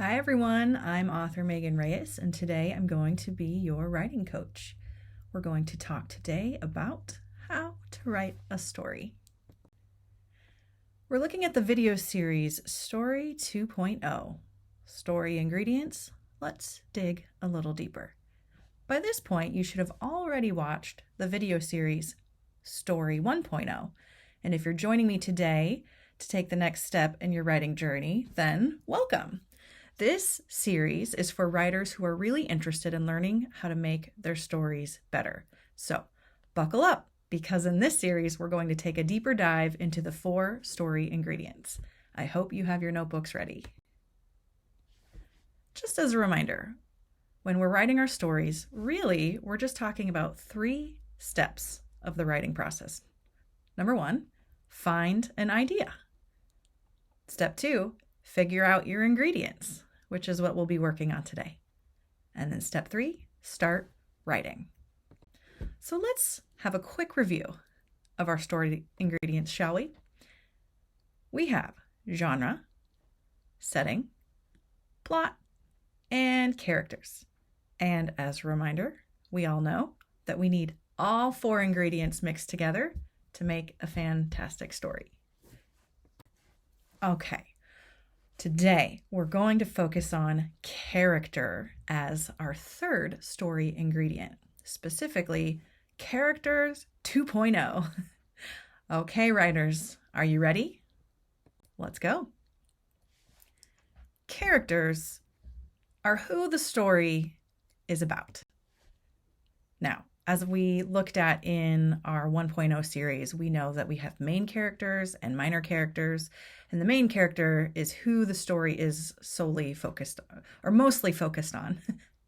Hi everyone, I'm author Megan Reyes, and today I'm going to be your writing coach. We're going to talk today about how to write a story. We're looking at the video series Story 2.0. Story ingredients. Let's dig a little deeper. By this point, you should have already watched the video series Story 1.0. And if you're joining me today to take the next step in your writing journey, then welcome. This series is for writers who are really interested in learning how to make their stories better. So buckle up, because in this series, we're going to take a deeper dive into the 4 story ingredients. I hope you have your notebooks ready. Just as a reminder, when we're writing our stories, really, we're just talking about 3 steps of the writing process. Number 1, find an idea. Step 2, figure out your ingredients, which is what we'll be working on today. And then step 3, start writing. So let's have a quick review of our story ingredients, shall we? We have genre, setting, plot, and characters. And as a reminder, we all know that we need all 4 ingredients mixed together to make a fantastic story. Okay. Today, we're going to focus on character as our 3rd story ingredient, specifically characters 2.0. Okay, writers, are you ready? Let's go. Characters are who the story is about. Now, as we looked at in our 1.0 series, we know that we have main characters and minor characters, and the main character is who the story is solely focused on, or mostly focused on,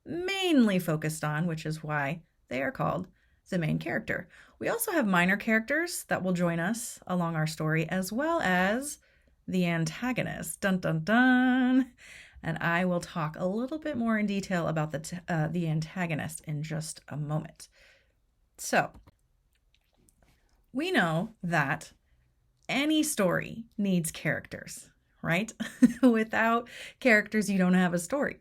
mainly focused on, which is why they are called the main character. We also have minor characters that will join us along our story, as well as the antagonist. Dun, dun, dun. And I will talk a little bit more in detail about the antagonist in just a moment. So, we know that any story needs characters, right? Without characters, you don't have a story.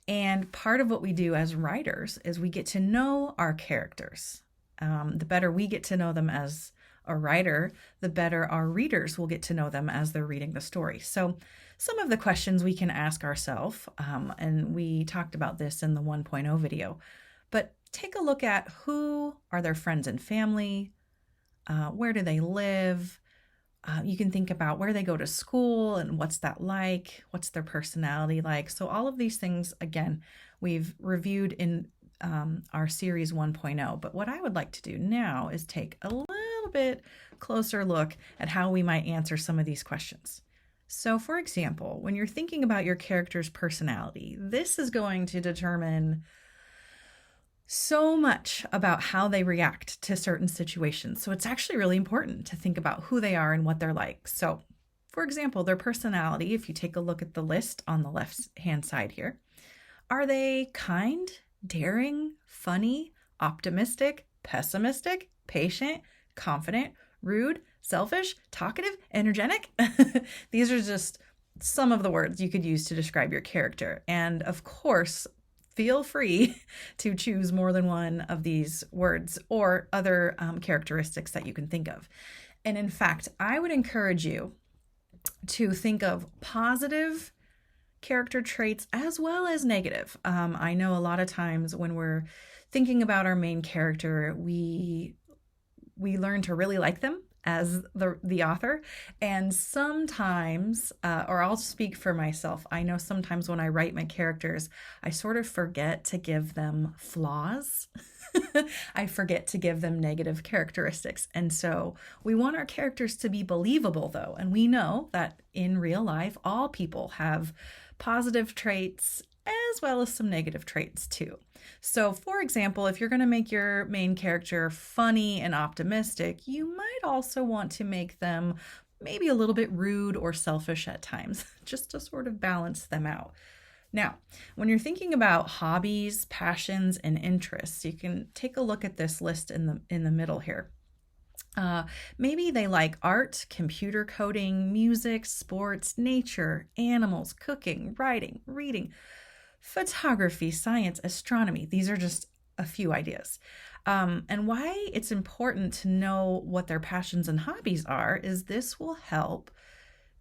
And part of what we do as writers is we get to know our characters. The better we get to know them as a writer, the better our readers will get to know them as they're reading the story. So some of the questions we can ask ourselves, and we talked about this in the 1.0 video, but take a look at who are their friends and family, where do they live. You can think about where they go to school and what's that like, what's their personality like. So all of these things, again, we've reviewed in our series 1.0. But what I would like to do now is take a little bit closer look at how we might answer some of these questions. So for example, when you're thinking about your character's personality, this is going to determine so much about how they react to certain situations. So it's actually really important to think about who they are and what they're like. So for example, their personality, if you take a look at the list on the left-hand side here, are they kind, daring, funny, optimistic, pessimistic, patient, confident, rude, selfish, talkative, energetic? These are just some of the words you could use to describe your character. And of course, feel free to choose more than one of these words or other characteristics that you can think of. And in fact, I would encourage you to think of positive character traits as well as negative. I know a lot of times when we're thinking about our main character, we learn to really like them as the author. And sometimes, or I'll speak for myself, I know sometimes when I write my characters, I sort of forget to give them flaws. I forget to give them negative characteristics. And so we want our characters to be believable though. And we know that in real life, all people have positive traits as well as some negative traits too. So for example, if you're going to make your main character funny and optimistic, you might also want to make them maybe a little bit rude or selfish at times, just to sort of balance them out. Now, when you're thinking about hobbies, passions, and interests, you can take a look at this list in the middle here. Uh, Maybe they like art, computer coding, music, sports, nature, animals, cooking, writing, reading, photography, science, astronomy. These are just a few ideas. And why it's important to know what their passions and hobbies are is this will help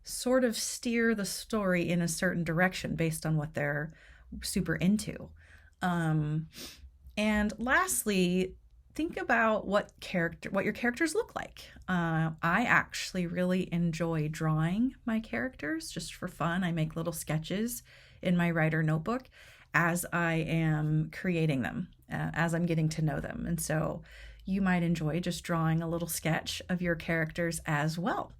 sort of steer the story in a certain direction based on what they're super into. Um, and lastly, think about what your characters look like. I actually really enjoy drawing my characters just for fun. I make little sketches in my writer notebook as I am creating them, as I'm getting to know them. And so you might enjoy just drawing a little sketch of your characters as well.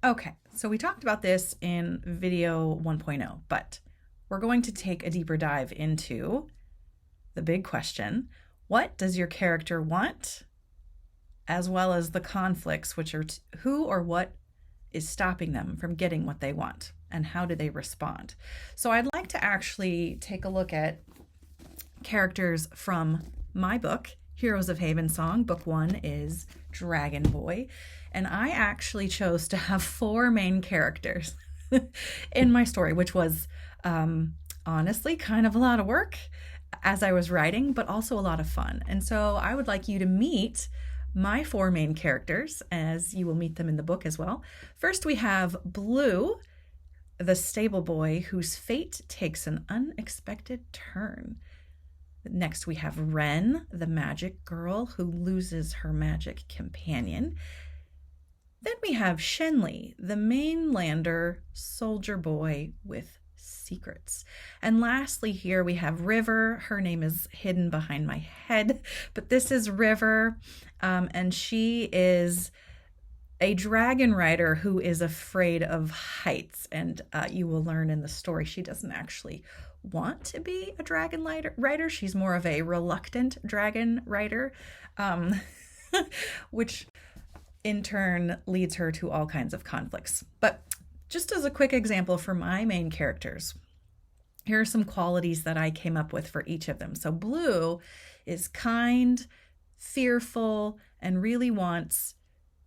Okay, so we talked about this in video 1.0, but we're going to take a deeper dive into the big question: what does your character want? As well as the conflicts, which are who or what is stopping them from getting what they want, and how do they respond? So I'd like to actually take a look at characters from my book, Heroes of Havensong. Book 1 is Dragon Boy, and I actually chose to have 4 main characters in my story, which was honestly kind of a lot of work as I was writing, but also a lot of fun. And so I would like you to meet my 4 main characters, as you will meet them in the book as well. First, we have Blue, the stable boy whose fate takes an unexpected turn. Next, we have Ren, the magic girl who loses her magic companion. Then we have Shenli, the mainlander soldier boy with secrets. And lastly, here we have River. Her name is hidden behind my head, but this is River, and she is a dragon rider who is afraid of heights. And you will learn in the story she doesn't actually want to be a dragon rider. She's more of a reluctant dragon rider, which in turn leads her to all kinds of conflicts. But just as a quick example for my main characters, here are some qualities that I came up with for each of them. So Blue is kind, fearful, and really wants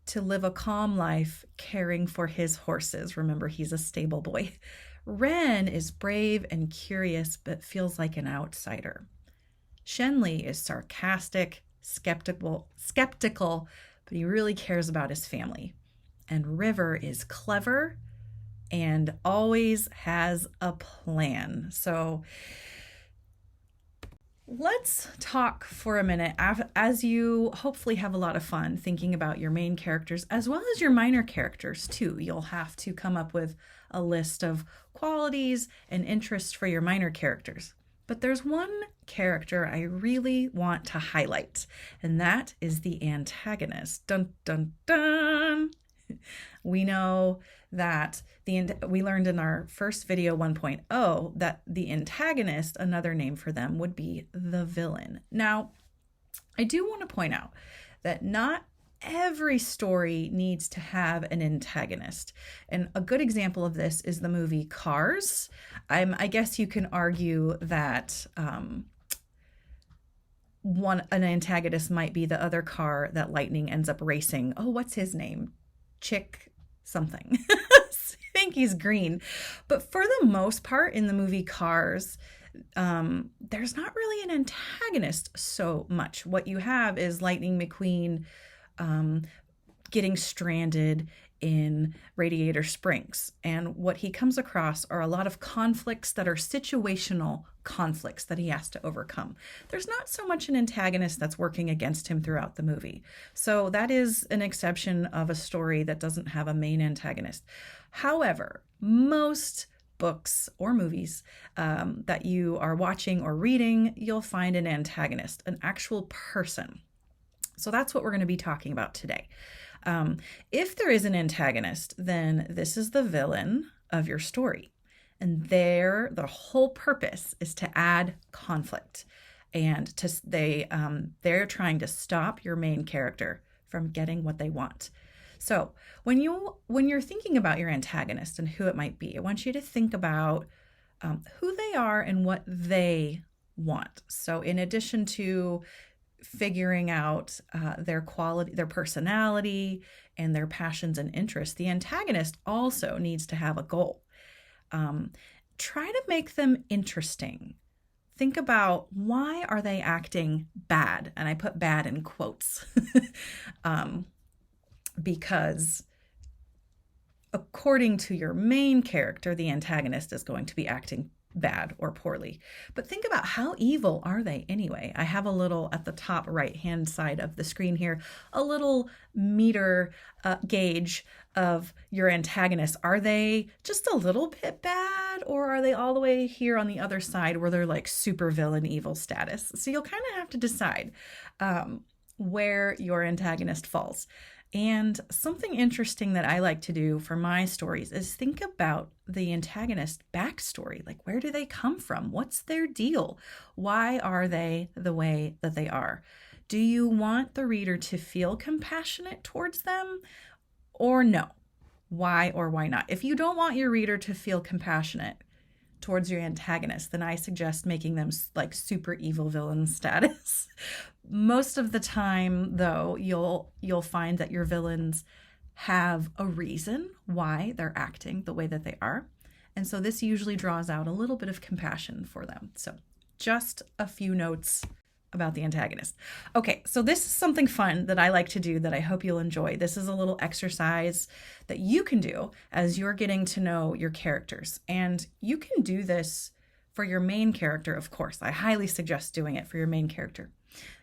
to live a calm life caring for his horses. Remember, he's a stable boy. Ren is brave and curious, but feels like an outsider. Shenli is sarcastic, skeptical, but he really cares about his family. And River is clever and always has a plan. So let's talk for a minute as you hopefully have a lot of fun thinking about your main characters as well as your minor characters too. You'll have to come up with a list of qualities and interests for your minor characters. But there's one character I really want to highlight, and that is the antagonist. Dun, dun, dun. We know that we learned in our first video 1.0 that the antagonist, another name for them, would be the villain. Now, I do want to point out that not every story needs to have an antagonist. And a good example of this is the movie Cars. I guess you can argue that an antagonist might be the other car that Lightning ends up racing. Oh, what's his name? Chick something. I think he's green. But for the most part in the movie Cars, there's not really an antagonist so much. What you have is Lightning McQueen getting stranded in Radiator Springs. And what he comes across are a lot of conflicts that are situational conflicts that he has to overcome. There's not so much an antagonist that's working against him throughout the movie. So that is an exception of a story that doesn't have a main antagonist. However, most books or movies that you are watching or reading, you'll find an antagonist, an actual person. So that's what we're going to be talking about today. If there is an antagonist, then this is the villain of your story. And the whole purpose is to add conflict. And they're trying to stop your main character from getting what they want. So when you're thinking about your antagonist and who it might be, I want you to think about who they are and what they want. So in addition to figuring out their quality, their personality, and their passions and interests, the antagonist also needs to have a goal. Try to make them interesting. Think about, why are they acting bad? And I put bad in quotes because according to your main character, the antagonist is going to be acting bad or poorly. But think about, how evil are they anyway? I have a little, at the top right hand side of the screen here, a little meter gauge of your antagonist. Are they just a little bit bad, or are they all the way here on the other side where they're like super villain evil status? So you'll kind of have to decide where your antagonist falls. And something interesting that I like to do for my stories is think about the antagonist backstory. Like, where do they come from? What's their deal? Why are they the way that they are? Do you want the reader to feel compassionate towards them, or no? Why or why not? If you don't want your reader to feel compassionate towards your antagonist, then I suggest making them like super evil villain status. Most of the time, though, you'll find that your villains have a reason why they're acting the way that they are. And so this usually draws out a little bit of compassion for them. So just a few notes about the antagonist. Okay, so this is something fun that I like to do that I hope you'll enjoy. This is a little exercise that you can do as you're getting to know your characters. And you can do this for your main character, of course. I highly suggest doing it for your main character.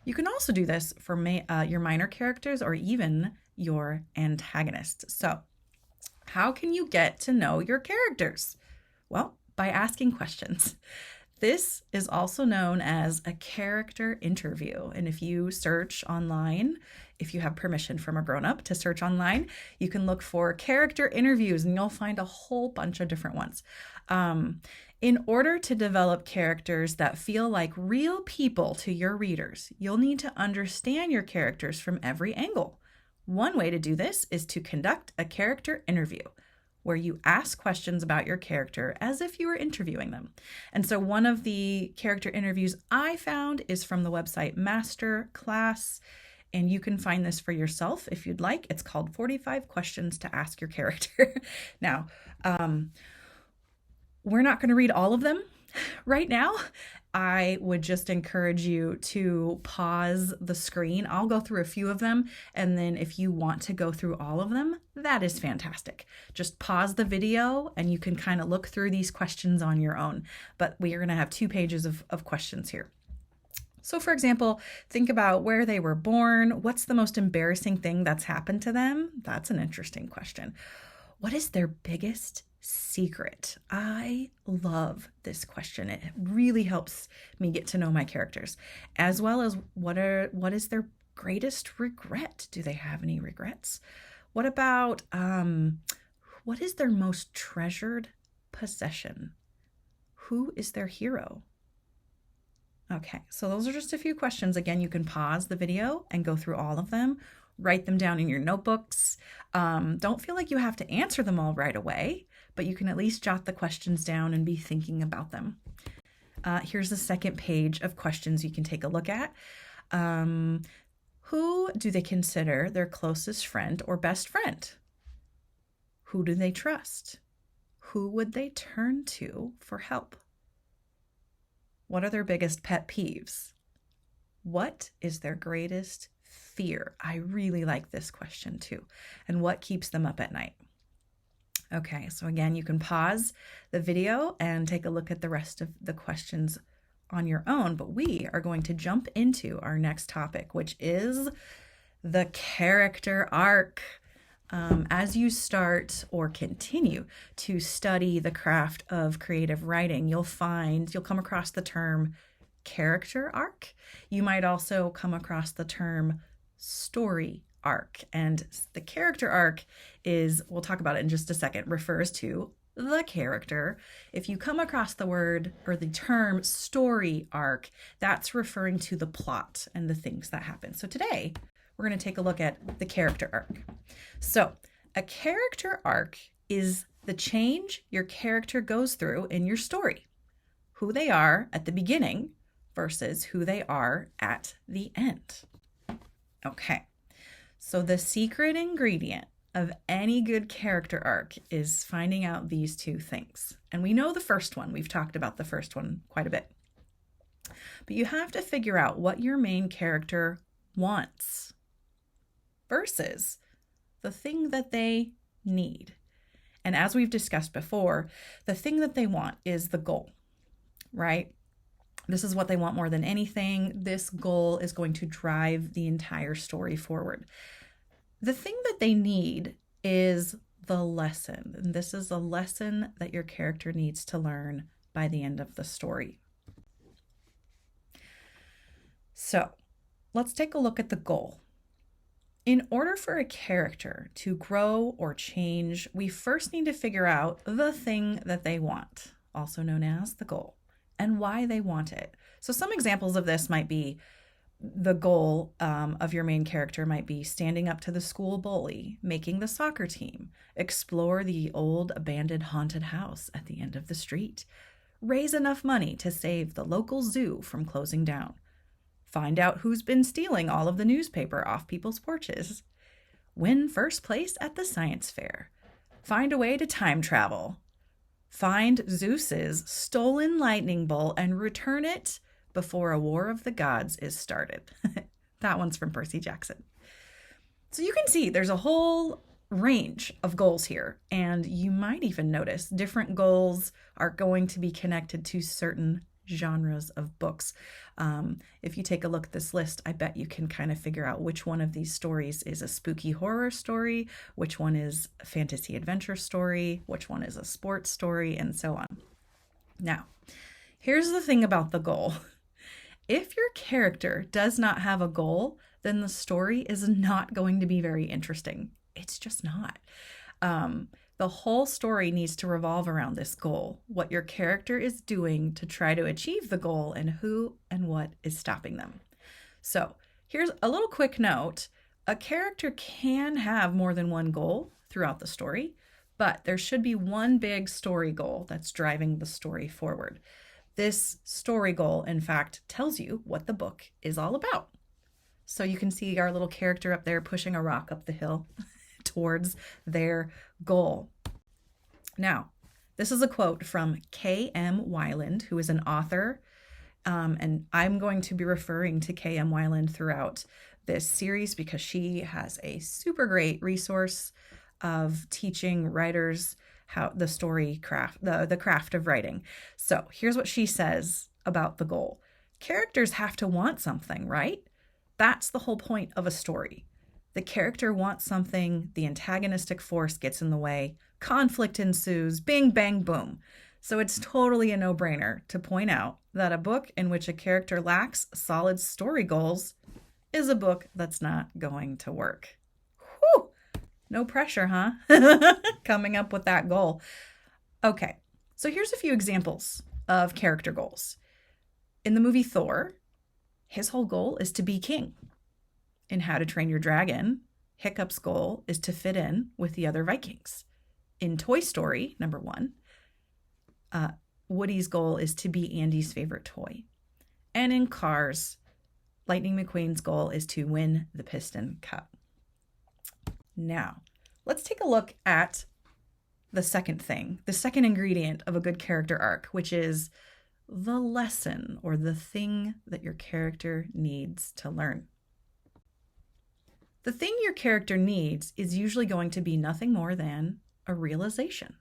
You can also do this for your minor characters or even your antagonist. So how can you get to know your characters? Well, by asking questions. This is also known as a character interview. And if you search online, if you have permission from a grown-up to search online, you can look for character interviews and you'll find a whole bunch of different ones. In order to develop characters that feel like real people to your readers, you'll need to understand your characters from every angle. One way to do this is to conduct a character interview, where you ask questions about your character as if you were interviewing them. And so one of the character interviews I found is from the website Masterclass, and you can find this for yourself if you'd like. It's called 45 Questions to Ask Your Character. Now, we're not going to read all of them right now. I would just encourage you to pause the screen. I'll go through a few of them, and then if you want to go through all of them, that is fantastic. Just pause the video and you can kind of look through these questions on your own. But we are going to have 2 pages of questions here. So for example, think about where they were born. What's the most embarrassing thing that's happened to them? That's an interesting question. What is their biggest secret? I love this question. It really helps me get to know my characters, as well as what is their greatest regret? Do they have any regrets? What about what is their most treasured possession? Who is their hero? Okay, so those are just a few questions. Again, you can pause the video and go through all of them. Write them down in your notebooks. Don't feel like you have to answer them all right away, but you can at least jot the questions down and be thinking about them. Here's the second page of questions you can take a look at. Who do they consider their closest friend or best friend? Who do they trust? Who would they turn to for help? What are their biggest pet peeves? What is their greatest fear? I really like this question too. And what keeps them up at night? Okay, so again, you can pause the video and take a look at the rest of the questions on your own, but we are going to jump into our next topic, which is the character arc. As you start or continue to study the craft of creative writing, you'll come across the term character arc. You might also come across the term story arc. And the character arc we'll talk about it in just a second, refers to the character. If you come across the word or the term story arc, that's referring to the plot and the things that happen. So today, we're going to take a look at the character arc. So a character arc is the change your character goes through in your story. Who they are at the beginning versus who they are at the end. Okay, so the secret ingredient of any good character arc is finding out these two things. And we know the first one. We've talked about the first one quite a bit. But you have to figure out what your main character wants versus the thing that they need. And as we've discussed before, the thing that they want is the goal, right? This is what they want more than anything. This goal is going to drive the entire story forward. The thing that they need is the lesson. And this is a lesson that your character needs to learn by the end of the story. So let's take a look at the goal. In order for a character to grow or change, we first need to figure out the thing that they want, also known as the goal, and why they want it. So some examples of this might be the goal of your main character might be standing up to the school bully, making the soccer team, explore the old abandoned haunted house at the end of the street, raise enough money to save the local zoo from closing down, find out who's been stealing all of the newspaper off people's porches, win first place at the science fair, find a way to time travel, find Zeus's stolen lightning bolt and return it before a war of the gods is started. That one's from Percy Jackson. So you can see there's a whole range of goals here, and you might even notice different goals are going to be connected to certain genres of books. If you take a look at this list, I bet you can kind of figure out which one of these stories is a spooky horror story, which one is a fantasy adventure story, which one is a sports story, and so on. Now, here's the thing about the goal. If your character does not have a goal, then the story is not going to be very interesting. It's just not. The whole story needs to revolve around this goal, what your character is doing to try to achieve the goal, and who and what is stopping them. So here's a little quick note. A character can have more than one goal throughout the story, but there should be one big story goal that's driving the story forward. This story goal, in fact, tells you what the book is all about. So you can see our little character up there pushing a rock up the hill towards their goal. Now, this is a quote from K.M. Weiland, who is an author, and I'm going to be referring to K.M. Weiland throughout this series because she has a super great resource of teaching writers how the story craft, the craft of writing. So here's what she says about the goal. Characters have to want something, right? That's the whole point of a story. The character wants something, the antagonistic force gets in the way, conflict ensues, bing, bang, boom. So it's totally a no-brainer to point out that a book in which a character lacks solid story goals is a book that's not going to work. Whew! No pressure, huh? Coming up with that goal. Okay, so here's a few examples of character goals. In the movie Thor, his whole goal is to be king. In How to Train Your Dragon, Hiccup's goal is to fit in with the other Vikings. In Toy Story, number 1, Woody's goal is to be Andy's favorite toy. And in Cars, Lightning McQueen's goal is to win the Piston Cup. Now, let's take a look at the second thing, the second ingredient of a good character arc, which is the lesson or the thing that your character needs to learn. The thing your character needs is usually going to be nothing more than a realization.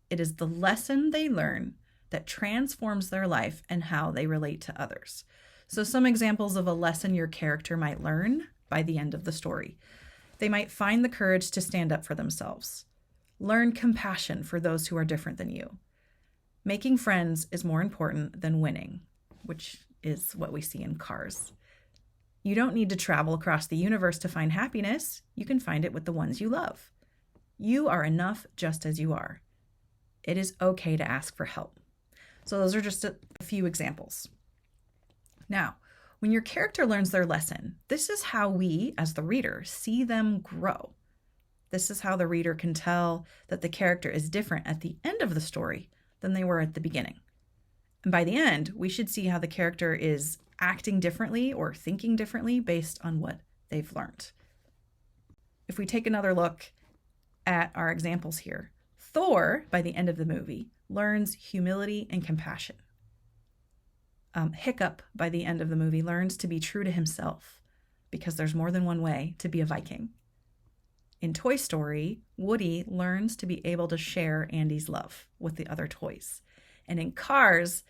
It is the lesson they learn that transforms their life and how they relate to others. So some examples of a lesson your character might learn by the end of the story. They might find the courage to stand up for themselves. Learn compassion for those who are different than you. Making friends is more important than winning, which is what we see in Cars. You don't need to travel across the universe to find happiness. You can find it with the ones you love. You are enough just as you are. It is okay to ask for help. So those are just a few examples. Now, when your character learns their lesson, this is how we, as the reader, see them grow. This is how the reader can tell that the character is different at the end of the story than they were at the beginning. And by the end, we should see how the character is acting differently or thinking differently based on what they've learned. If we take another look at our examples here, Thor, by the end of the movie, learns humility and compassion. Hiccup, by the end of the movie, learns to be true to himself because there's more than one way to be a Viking. In Toy Story, Woody learns to be able to share Andy's love with the other toys. And in Cars,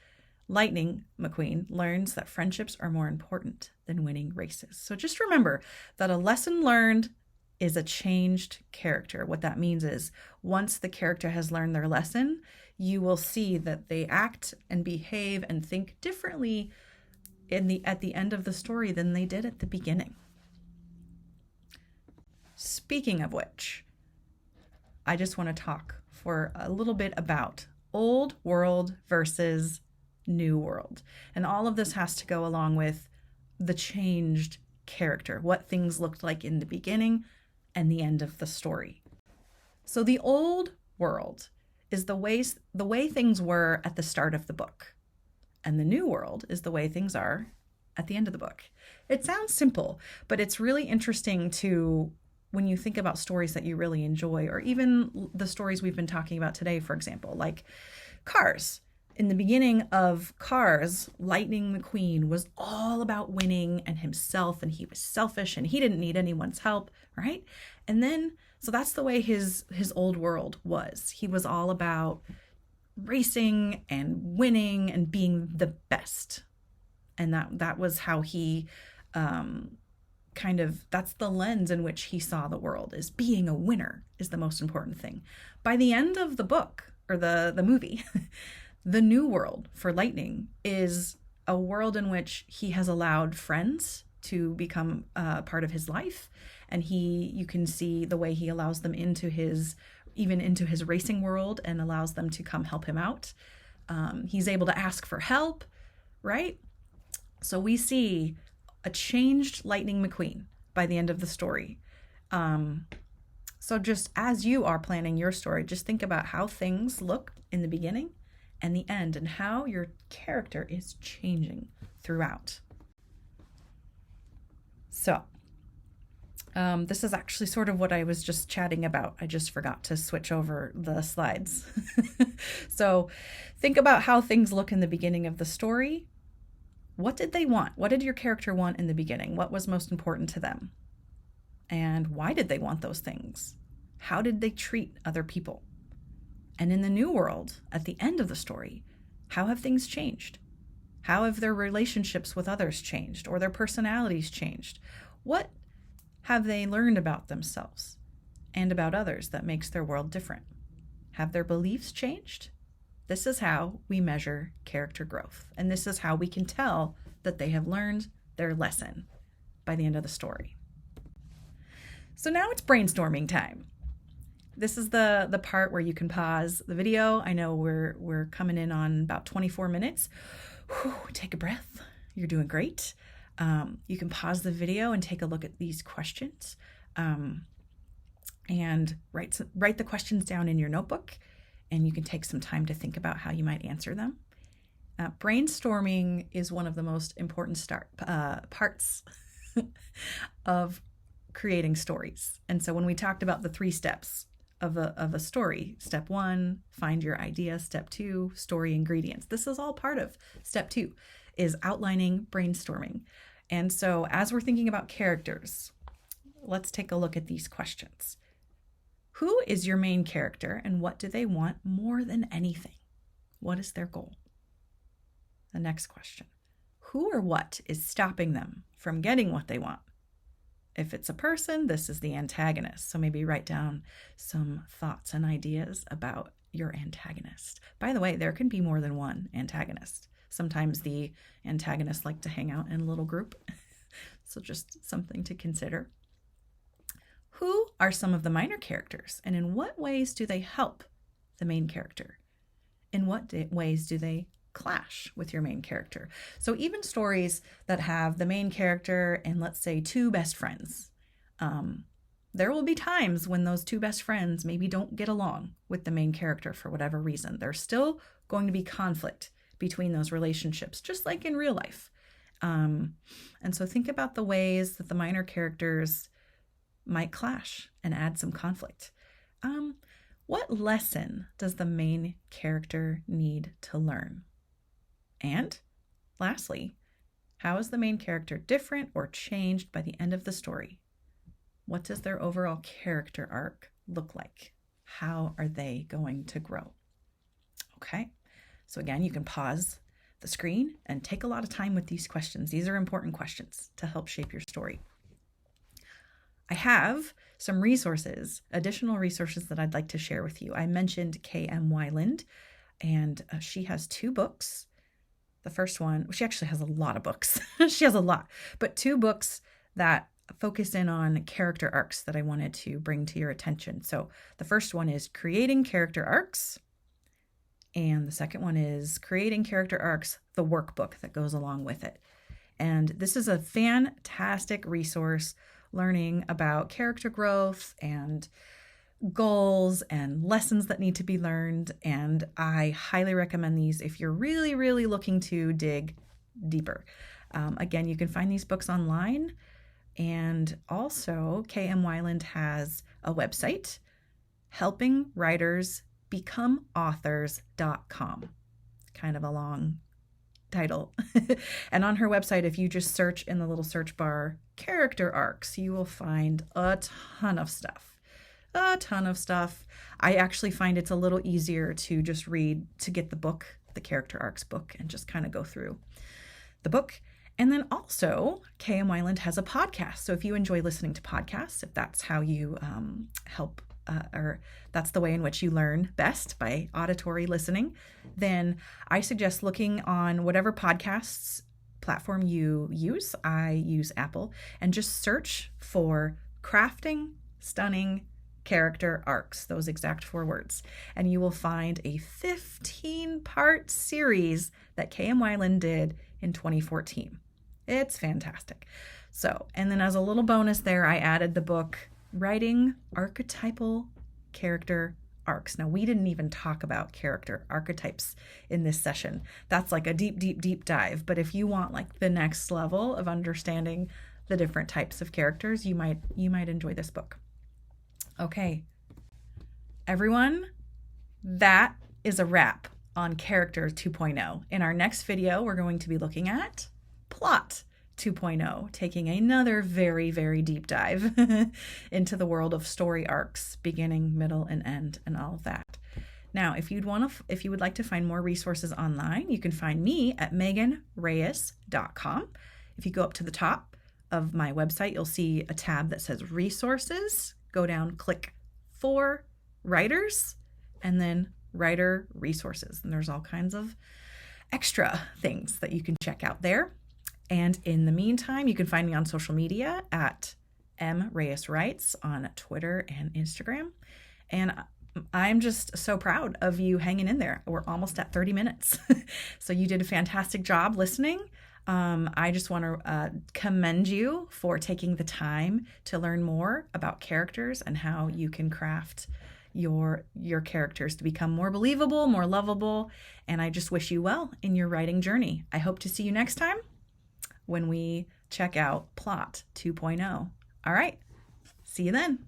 Lightning McQueen learns that friendships are more important than winning races. So just remember that a lesson learned is a changed character. What that means is once the character has learned their lesson, you will see that they act and behave and think differently at the end of the story than they did at the beginning. Speaking of which, I just want to talk for a little bit about old world versus new world. And all of this has to go along with the changed character, what things looked like in the beginning and the end of the story. So the old world is the way things were at the start of the book. And the new world is the way things are at the end of the book. It sounds simple, but it's really interesting to when you think about stories that you really enjoy, or even the stories we've been talking about today, for example, like Cars. In the beginning of Cars, Lightning McQueen was all about winning and himself, and he was selfish and he didn't need anyone's help, right? And then, so that's the way his old world was. He was all about racing and winning and being the best. And that was how he that's the lens in which he saw the world, is being a winner is the most important thing. By the end of the book, or the movie, the new world for Lightning is a world in which he has allowed friends to become part of his life. And you can see the way he allows them into his racing world and allows them to come help him out. He's able to ask for help, right? So we see a changed Lightning McQueen by the end of the story. So just as you are planning your story, just think about how things look in the beginning and the end, and how your character is changing throughout. So this is actually sort of what I was just chatting about. I just forgot to switch over the slides. So think about how things look in the beginning of the story. What did they want? What did your character want in the beginning? What was most important to them? And why did they want those things? How did they treat other people? And in the new world, at the end of the story, how have things changed? How have their relationships with others changed, or their personalities changed? What have they learned about themselves and about others that makes their world different? Have their beliefs changed? This is how we measure character growth. And this is how we can tell that they have learned their lesson by the end of the story. So now it's brainstorming time. This is the part where you can pause the video. I know we're coming in on about 24 minutes. Whew, take a breath. You're doing great. You can pause the video and take a look at these questions, and write the questions down in your notebook. And you can take some time to think about how you might answer them. Brainstorming is one of the most important parts of creating stories. And so when we talked about the 3 steps of a story, step 1, find your idea. Step 2, story ingredients. This is all part of step 2, is outlining, brainstorming. And so as we're thinking about characters, let's take a look at these questions. Who is your main character, and what do they want more than anything? What is their goal? The next question. Who or what is stopping them from getting what they want? If it's a person, this is the antagonist. So maybe write down some thoughts and ideas about your antagonist. By the way, there can be more than one antagonist. Sometimes the antagonists like to hang out in a little group. So just something to consider. Who are some of the minor characters, and in what ways do they help the main character? In what ways do they clash with your main character? So even stories that have the main character and, let's say, 2 best friends, there will be times when those 2 best friends maybe don't get along with the main character for whatever reason. There's still going to be conflict between those relationships, just like in real life. And so think about the ways that the minor characters might clash and add some conflict. What lesson does the main character need to learn? And lastly, how is the main character different or changed by the end of the story? What does their overall character arc look like? How are they going to grow? Okay, so again, you can pause the screen and take a lot of time with these questions. These are important questions to help shape your story. I have some resources, additional resources that I'd like to share with you. I mentioned K.M. Weiland, and she has 2 books. The first one, she actually has a lot of books. She has a lot, but 2 books that focus in on character arcs that I wanted to bring to your attention. So the first one is Creating Character Arcs. And the second one is Creating Character Arcs, the workbook that goes along with it. And this is a fantastic resource learning about character growth and goals and lessons that need to be learned. And I highly recommend these if you're really, really looking to dig deeper. Again, you can find these books online. And also, K.M. Weiland has a website, helpingwritersbecomeauthors.com. Kind of a long title. And on her website, if you just search in the little search bar, character arcs, you will find a ton of stuff. A ton of stuff. I actually find it's a little easier to just read, to get the book, the character arcs book, and just kind of go through the book. And then also, K.M. Weiland has a podcast. So if you enjoy listening to podcasts, if that's how you help, or that's the way in which you learn best, by auditory listening, then I suggest looking on whatever podcasts platform you use. I use Apple, and just search for Crafting Stunning Character Arcs, those exact 4 words. And you will find a 15-part series that K.M. Weiland did in 2014. It's fantastic. So, and then as a little bonus there, I added the book Writing Archetypal Character Arcs. Now, we didn't even talk about character archetypes in this session. That's like a deep, deep, deep dive. But if you want like the next level of understanding the different types of characters, you might enjoy this book. Okay, everyone, that is a wrap on Character 2.0. In our next video, we're going to be looking at Plot 2.0, taking another very, very deep dive into the world of story arcs, beginning, middle, and end, and all of that. Now, if you would like to find more resources online, you can find me at meganreyes.com. If you go up to the top of my website, you'll see a tab that says Resources. Go down, click for Writers, and then Writer Resources. And there's all kinds of extra things that you can check out there. And in the meantime, you can find me on social media at mreyeswrites on Twitter and Instagram. And I'm just so proud of you hanging in there. We're almost at 30 minutes. So you did a fantastic job listening. I just want to commend you for taking the time to learn more about characters and how you can craft your characters to become more believable, more lovable. And I just wish you well in your writing journey. I hope to see you next time when we check out Plot 2.0. All right, see you then.